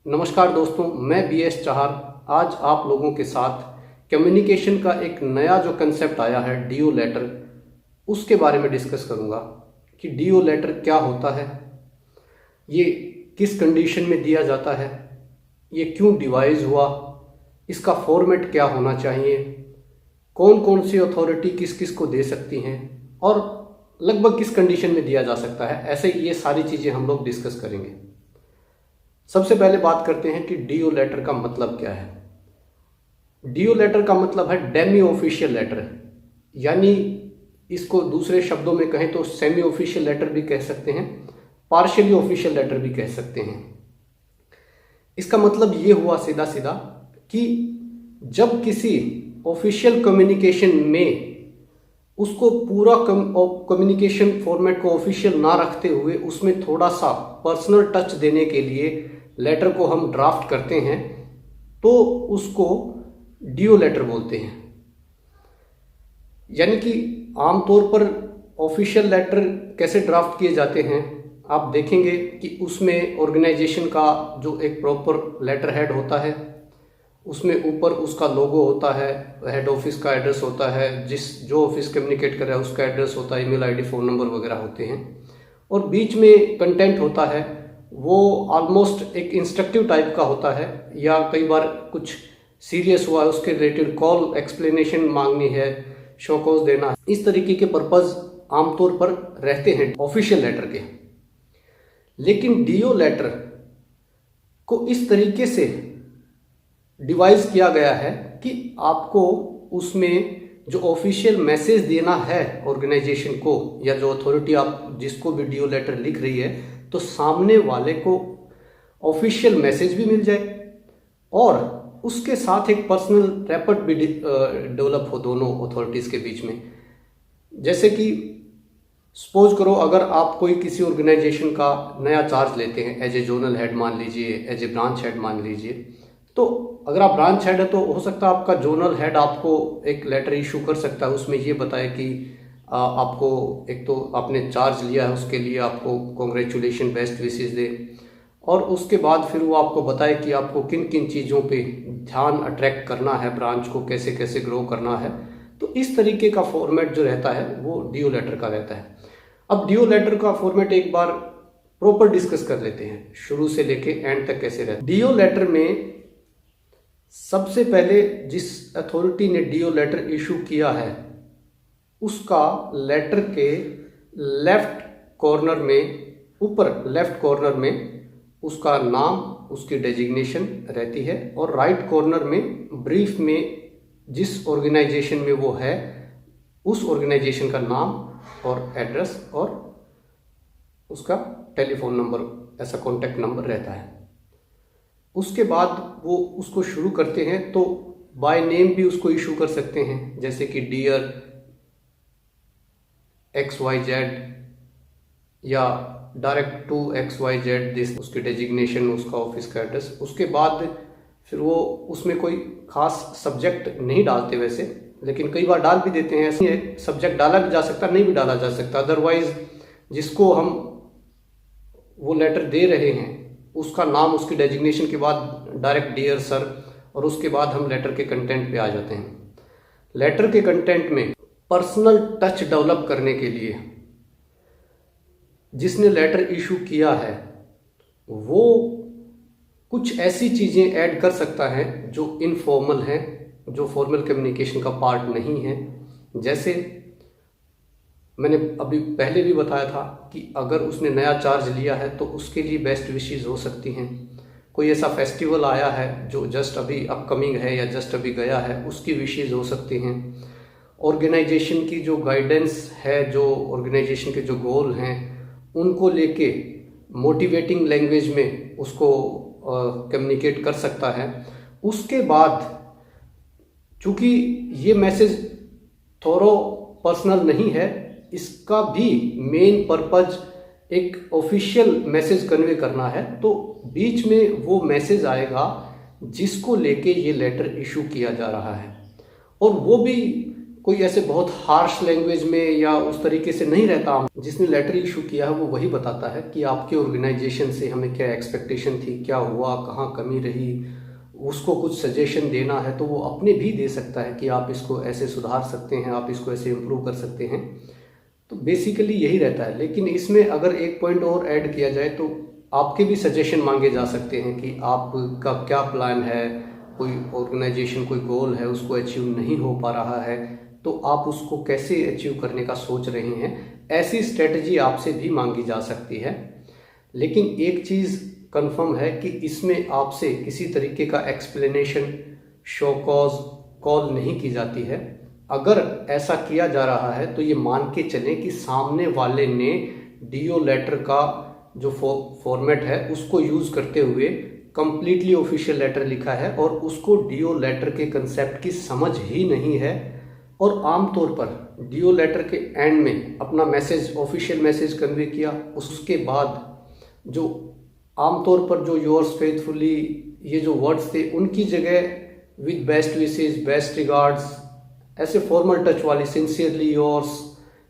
नमस्कार दोस्तों, मैं BS चाहर आज आप लोगों के साथ कम्युनिकेशन का एक नया जो कंसेप्ट आया है डीओ लेटर, उसके बारे में डिस्कस करूंगा कि डीओ लेटर क्या होता है, ये किस कंडीशन में दिया जाता है, ये क्यों डिवाइस हुआ, इसका फॉर्मेट क्या होना चाहिए, कौन कौन सी अथॉरिटी किस किस को दे सकती हैं और लगभग किस कंडीशन में दिया जा सकता है। ऐसे ये सारी चीज़ें हम लोग डिस्कस करेंगे। सबसे पहले बात करते हैं कि डीओ लेटर का मतलब क्या है। डीओ लेटर का मतलब है डेमी ऑफिशियल लेटर, यानी इसको दूसरे शब्दों में कहें तो सेमी ऑफिशियल लेटर भी कह सकते हैं, पार्शियली ऑफिशियल लेटर भी कह सकते हैं। इसका मतलब ये हुआ सीधा सीधा कि जब किसी ऑफिशियल कम्युनिकेशन में उसको पूरा कम्युनिकेशन फॉर्मेट को ऑफिशियल ना रखते हुए उसमें थोड़ा सा पर्सनल टच देने के लिए लेटर को हम ड्राफ्ट करते हैं, तो उसको डीओ लेटर बोलते हैं। यानी कि आमतौर पर ऑफिशियल लेटर कैसे ड्राफ्ट किए जाते हैं, आप देखेंगे कि उसमें ऑर्गेनाइजेशन का जो एक प्रॉपर लेटर हेड होता है, उसमें ऊपर उसका लोगो होता है, हेड ऑफिस का एड्रेस होता है, जो ऑफिस कम्युनिकेट कर रहा है उसका एड्रेस होता है, ईमेल आईडी, फ़ोन नंबर वगैरह होते हैं, और बीच में कंटेंट होता है। वो ऑलमोस्ट एक इंस्ट्रक्टिव टाइप का होता है, या कई बार कुछ सीरियस हुआ है उसके रिलेटेड कॉल एक्सप्लेनेशन मांगनी है, शो कॉज देना है, इस तरीके के पर्पज़ आमतौर पर रहते हैं ऑफिशियल लेटर के। लेकिन डीओ लेटर को इस तरीके से डिवाइस किया गया है कि आपको उसमें जो ऑफिशियल मैसेज देना है ऑर्गेनाइजेशन को, या जो अथॉरिटी आप जिसको भी डीओ लेटर लिख रही है, तो सामने वाले को ऑफिशियल मैसेज भी मिल जाए और उसके साथ एक पर्सनल रैपट भी डेवलप हो दोनों अथॉरिटीज़ के बीच में। जैसे कि सपोज करो, अगर आप कोई किसी ऑर्गेनाइजेशन का नया चार्ज लेते हैं एज ए जोनल हेड मान लीजिए, एज ए ब्रांच हेड मान लीजिए, तो अगर आप ब्रांच हेड है तो हो सकता है आपका जोनल हेड आपको एक लेटर इशू कर सकता है, उसमें ये बताए कि आपको एक तो आपने चार्ज लिया है उसके लिए आपको कॉन्ग्रेचुलेशन, बेस्ट विशेस दे, और उसके बाद फिर वो आपको बताए कि आपको किन किन चीज़ों पे ध्यान अट्रैक्ट करना है, ब्रांच को कैसे कैसे ग्रो करना है। तो इस तरीके का फॉर्मेट जो रहता है वो डीओ लेटर का रहता है। अब डीओ लेटर का फॉर्मेट एक बार प्रॉपर डिस्कस कर लेते हैं, शुरू से लेके एंड तक कैसे रहता है। डीओ लेटर में सबसे पहले जिस अथॉरिटी ने डीओ लेटर इशू किया है उसका लेटर के लेफ्ट कॉर्नर में, ऊपर लेफ्ट कॉर्नर में उसका नाम, उसकी डेजिग्नेशन रहती है, और राइट कॉर्नर में ब्रीफ में जिस ऑर्गेनाइजेशन में वो है उस ऑर्गेनाइजेशन का नाम और एड्रेस और उसका टेलीफोन नंबर, ऐसा कॉन्टैक्ट नंबर रहता है। उसके बाद वो उसको शुरू करते हैं तो बाय नेम भी उसको इशू कर सकते हैं, जैसे कि डियर XYZ या डायरेक्ट टू XYZ, दिस उसकी डेजिग्नेशन, उसका ऑफिस का एड्रेस। उसके बाद फिर वो उसमें कोई खास सब्जेक्ट नहीं डालते वैसे, लेकिन कई बार डाल भी देते हैं। ऐसे सब्जेक्ट डाला भी जा सकता, नहीं भी डाला जा सकता। अदरवाइज जिसको हम वो लेटर दे रहे हैं उसका नाम, उसकी डेजिग्नेशन के बाद डायरेक्ट डियर सर, और उसके बाद हम लेटर के कंटेंट पे आ जाते हैं। लेटर के कंटेंट में पर्सनल टच डेवलप करने के लिए जिसने लेटर इशू किया है वो कुछ ऐसी चीज़ें ऐड कर सकता है जो इनफॉर्मल हैं, जो फॉर्मल कम्युनिकेशन का पार्ट नहीं है। जैसे मैंने अभी पहले भी बताया था कि अगर उसने नया चार्ज लिया है तो उसके लिए बेस्ट विशेस हो सकती हैं। कोई ऐसा फेस्टिवल आया है जो जस्ट अभी अपकमिंग है या जस्ट अभी गया है, उसकी विशेस हो सकती हैं। ऑर्गेनाइजेशन की जो गाइडेंस है, जो ऑर्गेनाइजेशन के जो गोल हैं उनको लेके मोटिवेटिंग लैंग्वेज में उसको कम्युनिकेट कर सकता है। उसके बाद चूँकि ये मैसेज थोड़ा पर्सनल नहीं है, इसका भी मेन पर्पज एक ऑफिशियल मैसेज कन्वे करना है, तो बीच में वो मैसेज आएगा जिसको लेके ये लेटर इशू किया जा रहा है, और वो भी कोई ऐसे बहुत हार्श लैंग्वेज में या उस तरीके से नहीं रहता। जिसने लेटर इशू किया है वो वही बताता है कि आपके ऑर्गेनाइजेशन से हमें क्या एक्सपेक्टेशन थी, क्या हुआ, कहाँ कमी रही, उसको कुछ सजेशन देना है तो वो अपने भी दे सकता है कि आप इसको ऐसे सुधार सकते हैं, आप इसको ऐसे इम्प्रूव कर सकते हैं। तो बेसिकली यही रहता है। लेकिन इसमें अगर एक पॉइंट और ऐड किया जाए तो आपके भी सजेशन मांगे जा सकते हैं कि आपका क्या प्लान है, कोई ऑर्गेनाइजेशन कोई गोल है उसको अचीव नहीं हो पा रहा है तो आप उसको कैसे अचीव करने का सोच रहे हैं, ऐसी स्ट्रेटजी आपसे भी मांगी जा सकती है। लेकिन एक चीज़ कंफर्म है कि इसमें आपसे किसी तरीके का एक्सप्लेनेशन, शो कॉज कॉल नहीं की जाती है। अगर ऐसा किया जा रहा है तो ये मान के चलें कि सामने वाले ने डीओ लेटर का जो फॉर्मेट है उसको यूज़ करते हुए कंप्लीटली ऑफिशियल लेटर लिखा है और उसको डीओ लेटर के कंसेप्ट की समझ ही नहीं है। और आमतौर पर डीओ लेटर के एंड में अपना मैसेज, ऑफिशियल मैसेज कन्वे किया, उसके बाद जो आमतौर पर जो योर्स फेथफुली ये जो वर्ड्स थे उनकी जगह with best wishes, best regards, ऐसे फॉर्मल टच वाली सिंसियरली योर्स,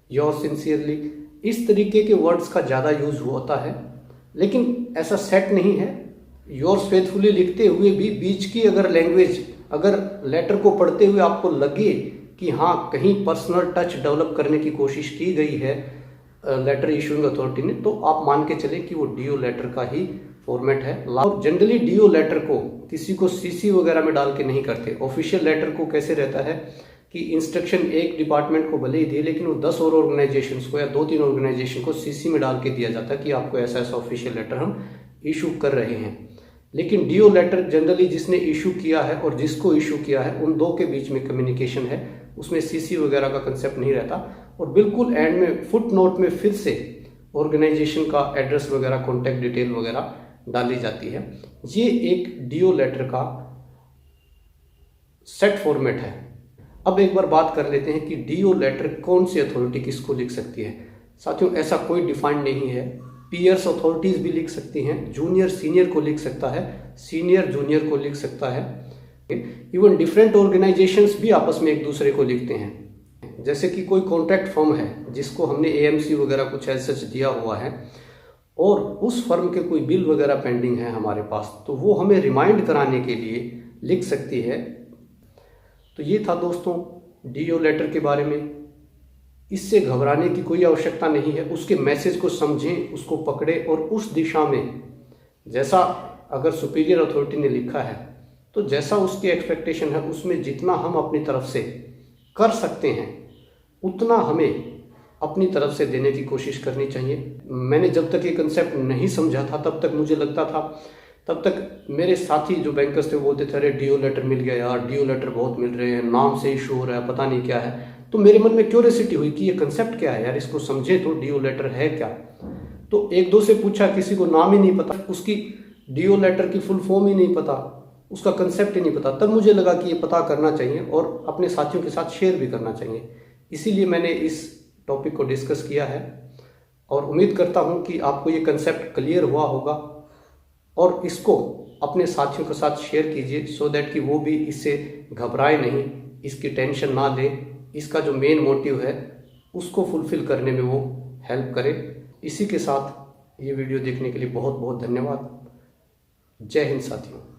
योर्स सिंसियरली, इस तरीके के वर्ड्स का ज़्यादा यूज होता है। लेकिन ऐसा सेट नहीं है। योर्स फेथफुली लिखते हुए भी बीच की अगर लैंग्वेज, अगर लेटर को पढ़ते हुए आपको लगे कि हाँ कहीं पर्सनल टच डेवलप करने की कोशिश की गई है लेटर इशूइंग अथॉरिटी ने, तो आप मान के चले कि वो डीओ लेटर का ही फॉर्मेट है। जनरली डीओ लेटर को किसी को सीसी वगैरह में डाल के नहीं करते। ऑफिशियल लेटर को कैसे रहता है कि इंस्ट्रक्शन एक डिपार्टमेंट को भले ही दिए लेकिन वो 10 और ऑर्गेनाइजेशंस को या 2-3 ऑर्गेनाइजेशन को सीसी में डाल के दिया जाता है कि आपको ऐसा ऐसा ऑफिशियल लेटर हम इशू कर रहे हैं। लेकिन डीओ लेटर जनरली जिसने इशू किया है और जिसको इशू किया है उन दो के बीच में कम्युनिकेशन है, उसमें सीसी वगैरह का कंसेप्ट नहीं रहता। और बिल्कुल एंड में फुट नोट में फिर से ऑर्गेनाइजेशन का एड्रेस वगैरह, कॉन्टैक्ट डिटेल वगैरह डाली जाती है। ये एक डीओ लेटर का सेट फॉर्मेट है। अब एक बार बात कर लेते हैं कि डीओ लेटर कौन सी अथॉरिटी किसको लिख सकती है। साथियों ऐसा कोई डिफाइंड नहीं है। पीयर्स अथॉरिटीज भी लिख सकती हैं, जूनियर सीनियर को लिख सकता है, सीनियर जूनियर को लिख सकता है। इवन डिफरेंट ऑर्गेनाइजेशंस भी आपस में एक दूसरे को लिखते हैं। जैसे कि कोई कॉन्ट्रैक्ट फर्म है जिसको हमने एएमसी वगैरह कुछ ऐसा दिया हुआ है और उस फर्म के कोई बिल वगैरह पेंडिंग है हमारे पास, तो वो हमें रिमाइंड कराने के लिए लिख सकती है। तो ये था दोस्तों डीओ लेटर के बारे में। इससे घबराने की कोई आवश्यकता नहीं है। उसके मैसेज को समझें, उसको पकड़े और उस दिशा में जैसा अगर सुपीरियर अथॉरिटी ने लिखा है तो जैसा उसकी एक्सपेक्टेशन है उसमें जितना हम अपनी तरफ से कर सकते हैं उतना हमें अपनी तरफ से देने की कोशिश करनी चाहिए। मैंने जब तक ये कंसेप्ट नहीं समझा था तब तक मुझे लगता था, तब तक मेरे साथी जो बैंकर्स थे वो बोलते थे अरे डीओ लेटर मिल गया यार, डीओ लेटर बहुत मिल रहे हैं, नाम से इशू हो रहा है, पता नहीं क्या है। तो मेरे मन में क्यूरियोसिटी हुई कि ये कंसेप्ट क्या है यार, इसको समझे तो डीओ लेटर है क्या। तो एक दो से पूछा, किसी को नाम ही नहीं पता, उसकी डीओ लेटर की फुल फॉर्म ही नहीं पता, उसका कंसेप्ट ही नहीं पता। तब मुझे लगा कि ये पता करना चाहिए और अपने साथियों के साथ शेयर भी करना चाहिए। इसीलिए मैंने इस टॉपिक को डिस्कस किया है और उम्मीद करता हूँ कि आपको ये कंसेप्ट क्लियर हुआ होगा और इसको अपने साथियों के साथ शेयर कीजिए सो दैट कि वो भी इससे घबराए नहीं, इसकी टेंशन ना ले, इसका जो मेन मोटिव है उसको फुलफिल करने में वो हेल्प करे। इसी के साथ ये वीडियो देखने के लिए बहुत बहुत धन्यवाद। जय हिंद साथियों।